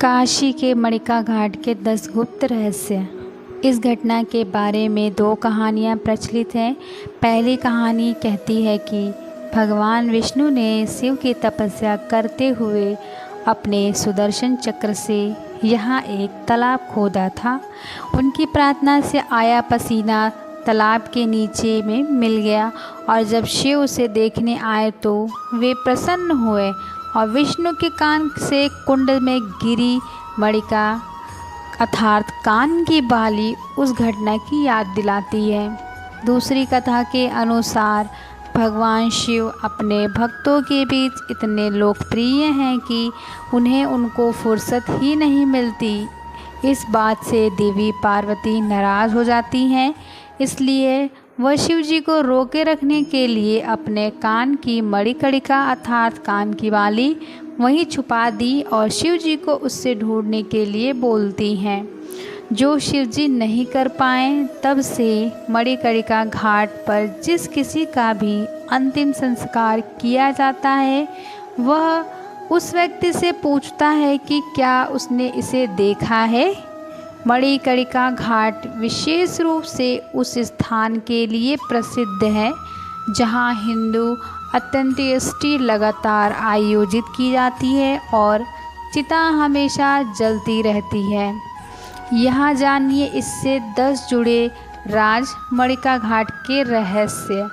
काशी के मणिका घाट के 10 गुप्त रहस्य। इस घटना के बारे में 2 कहानियाँ प्रचलित हैं। पहली कहानी कहती है कि भगवान विष्णु ने शिव की तपस्या करते हुए अपने सुदर्शन चक्र से यहाँ एक तालाब खोदा था। उनकी प्रार्थना से आया पसीना तालाब के नीचे में मिल गया और जब शिव उसे देखने आए तो वे प्रसन्न हुए और विष्णु के कान से कुंड में गिरी मणिका अर्थात कान की बाली उस घटना की याद दिलाती है। दूसरी कथा के अनुसार भगवान शिव अपने भक्तों के बीच इतने लोकप्रिय हैं कि उन्हें उनको फुर्सत ही नहीं मिलती। इस बात से देवी पार्वती नाराज़ हो जाती हैं, इसलिए वह शिव जी को रोके रखने के लिए अपने कान की मणिकर्णिका अर्थात कान की बाली वहीं छुपा दी और शिव जी को उससे ढूंढने के लिए बोलती हैं। जो शिव जी नहीं कर पाए, तब से मणिकर्णिका घाट पर जिस किसी का भी अंतिम संस्कार किया जाता है वह उस व्यक्ति से पूछता है कि क्या उसने इसे देखा है। मणिकर्णिका घाट विशेष रूप से उस स्थान के लिए प्रसिद्ध है जहां हिंदू अंत्येष्टि लगातार आयोजित की जाती है और चिता हमेशा जलती रहती है। यहाँ जानिए इससे 10 जुड़े राज मणिका घाट के रहस्य।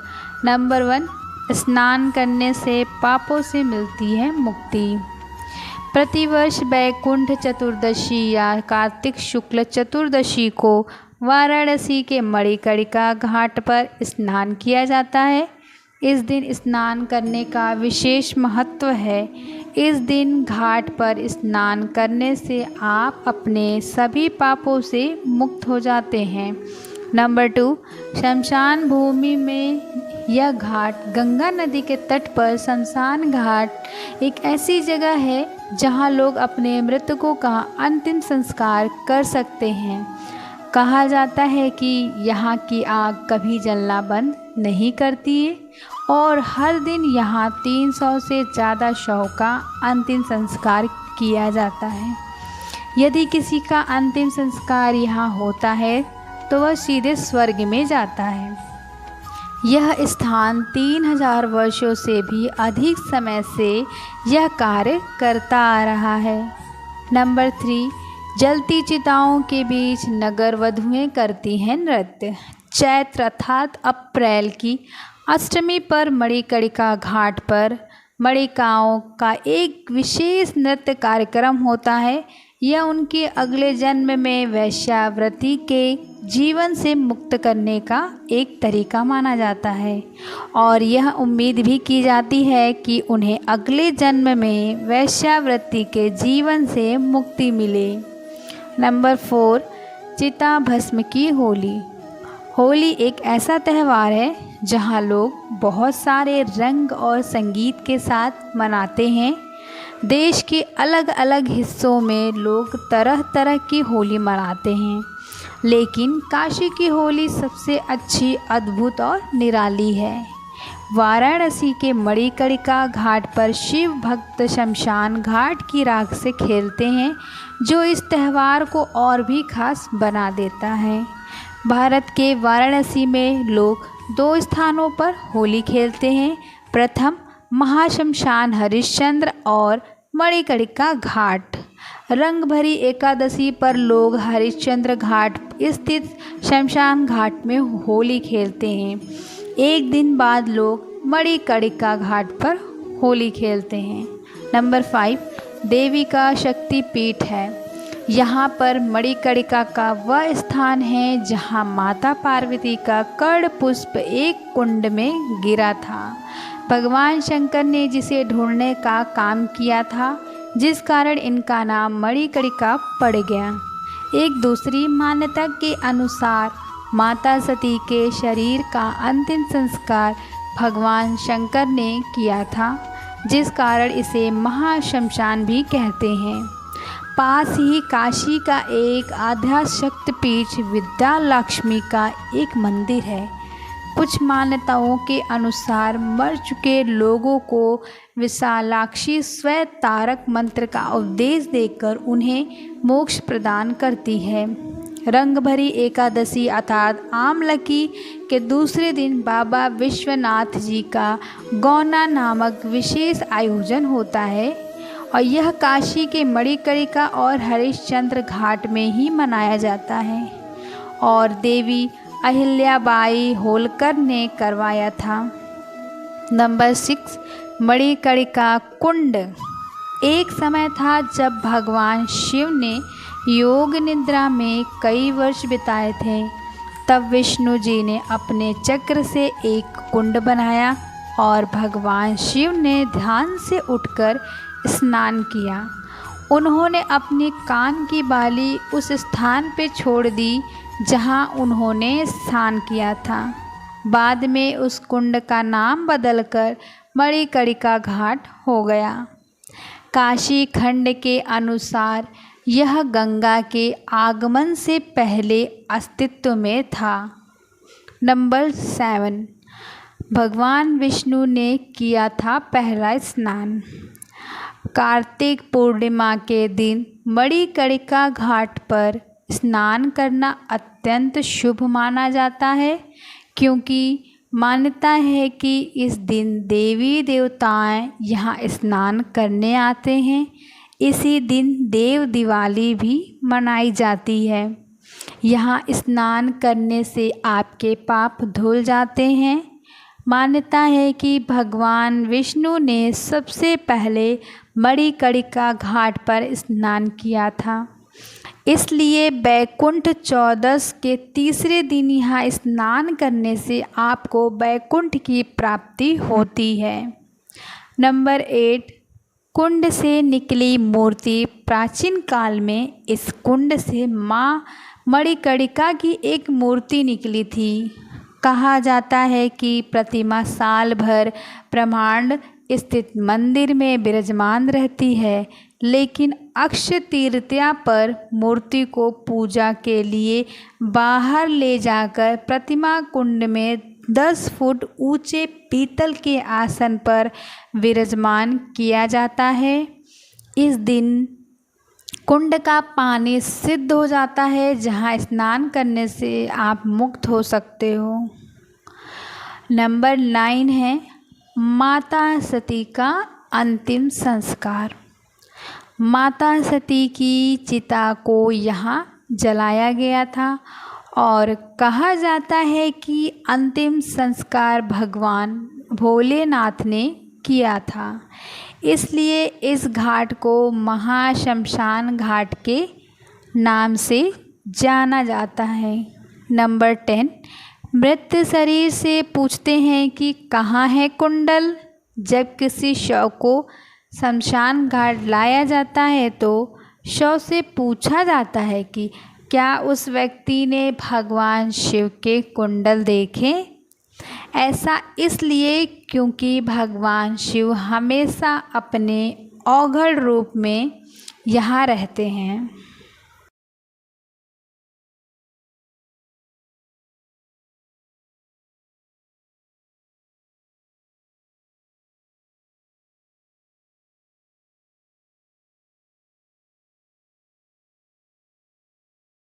नंबर 1, स्नान करने से पापों से मिलती है मुक्ति। प्रतिवर्ष वैकुंठ चतुर्दशी या कार्तिक शुक्ल चतुर्दशी को वाराणसी के मणिकर्णिका घाट पर स्नान किया जाता है। इस दिन स्नान करने का विशेष महत्व है। इस दिन घाट पर स्नान करने से आप अपने सभी पापों से मुक्त हो जाते हैं। नंबर 2, शमशान भूमि में यह घाट गंगा नदी के तट पर शमशान घाट एक ऐसी जगह है जहां लोग अपने मृतकों का अंतिम संस्कार कर सकते हैं। कहा जाता है कि यहाँ की आग कभी जलना बंद नहीं करती है और हर दिन यहाँ 300 से ज़्यादा शवों का अंतिम संस्कार किया जाता है। यदि किसी का अंतिम संस्कार यहाँ होता है तो वह सीधे स्वर्ग में जाता है। यह स्थान 3000 वर्षों से भी अधिक समय से यह कार्य करता आ रहा है। नंबर 3, जलती चिताओं के बीच नगर वधुएं करती हैं नृत्य। चैत्र अर्थात अप्रैल की अष्टमी पर मणिकर्णिका घाट पर मणिकाओं का एक विशेष नृत्य कार्यक्रम होता है। यह उनके अगले जन्म में वैश्यावृत्ति के जीवन से मुक्त करने का एक तरीका माना जाता है और यह उम्मीद भी की जाती है कि उन्हें अगले जन्म में वैश्यावृत्ति के जीवन से मुक्ति मिले। नंबर 4, चिता भस्म की होली। होली एक ऐसा त्यौहार है जहां लोग बहुत सारे रंग और संगीत के साथ मनाते हैं। देश के अलग अलग हिस्सों में लोग तरह तरह की होली मनाते हैं, लेकिन काशी की होली सबसे अच्छी, अद्भुत और निराली है। वाराणसी के मणिकर्णिका घाट पर शिव भक्त शमशान घाट की राख से खेलते हैं, जो इस त्यौहार को और भी खास बना देता है। भारत के वाराणसी में लोग 2 स्थानों पर होली खेलते हैं। प्रथम महाशमशान हरिश्चंद्र और मणिकर्णिका घाट। रंग भरी एकादशी पर लोग हरिश्चंद्र घाट स्थित शमशान घाट में होली खेलते हैं। एक दिन बाद लोग मणिकर्णिका घाट पर होली खेलते हैं। नंबर 5, देवी का शक्तिपीठ है। यहाँ पर मणिकर्णिका का वह स्थान है जहाँ माता पार्वती का कर्ण पुष्प एक कुंड में गिरा था। भगवान शंकर ने जिसे ढूंढने का काम किया था, जिस कारण इनका नाम मणिकर्णिका पड़ गया। एक दूसरी मान्यता के अनुसार माता सती के शरीर का अंतिम संस्कार भगवान शंकर ने किया था, जिस कारण इसे महाशमशान भी कहते हैं। पास ही काशी का एक आध्यात्मिक शक्तिपीठ विद्यालक्ष्मी का एक मंदिर है। कुछ मान्यताओं के अनुसार मर चुके लोगों को विशालाक्षी स्वयं तारक मंत्र का उपदेश देकर उन्हें मोक्ष प्रदान करती है। रंग भरी एकादशी अर्थात आमलकी के दूसरे दिन बाबा विश्वनाथ जी का गौना नामक विशेष आयोजन होता है और यह काशी के मणिकर्णिका और हरिश्चंद्र घाट में ही मनाया जाता है और देवी अहिल्याबाई होलकर ने करवाया था। नंबर 6, मणिकर्णिका कुंड। एक समय था जब भगवान शिव ने योग निद्रा में कई वर्ष बिताए थे। तब विष्णु जी ने अपने चक्र से एक कुंड बनाया और भगवान शिव ने ध्यान से उठकर स्नान किया। उन्होंने अपनी कान की बाली उस स्थान पे छोड़ दी जहां उन्होंने स्नान किया था। बाद में उस कुंड का नाम बदलकर मणिकर्णिका घाट हो गया। काशी खंड के अनुसार यह गंगा के आगमन से पहले अस्तित्व में था। नंबर 7, भगवान विष्णु ने किया था पहला स्नान। कार्तिक पूर्णिमा के दिन मणिकर्णिका घाट पर स्नान करना अत्यंत शुभ माना जाता है, क्योंकि मान्यता है कि इस दिन देवी देवताएं यहाँ स्नान करने आते हैं। इसी दिन देव दिवाली भी मनाई जाती है। यहाँ स्नान करने से आपके पाप धुल जाते हैं। मान्यता है कि भगवान विष्णु ने सबसे पहले मणिकर्णिका घाट पर स्नान किया था, इसलिए वैकुंठ चौदस के तीसरे दिन यहाँ स्नान करने से आपको वैकुंठ की प्राप्ति होती है। नंबर 8, कुंड से निकली मूर्ति। प्राचीन काल में इस कुंड से माँ मणिकर्णिका की एक मूर्ति निकली थी। कहा जाता है कि प्रतिमा साल भर ब्रह्मांड स्थित मंदिर में विराजमान रहती है, लेकिन अक्षय तृतीया पर मूर्ति को पूजा के लिए बाहर ले जाकर प्रतिमा कुंड में 10 फुट ऊंचे पीतल के आसन पर विराजमान किया जाता है। इस दिन कुंड का पानी सिद्ध हो जाता है, जहां स्नान करने से आप मुक्त हो सकते हो। नंबर 9 है माता सती का अंतिम संस्कार। माता सती की चिता को यहाँ जलाया गया था और कहा जाता है कि अंतिम संस्कार भगवान भोलेनाथ ने किया था, इसलिए इस घाट को महाश्मशान घाट के नाम से जाना जाता है। नंबर 10, मृत शरीर से पूछते हैं कि कहाँ है कुंडल। जब किसी शव को शमशान घाट लाया जाता है तो शव से पूछा जाता है कि क्या उस व्यक्ति ने भगवान शिव के कुंडल देखे। ऐसा इसलिए क्योंकि भगवान शिव हमेशा अपने औघड़ रूप में यहाँ रहते हैं।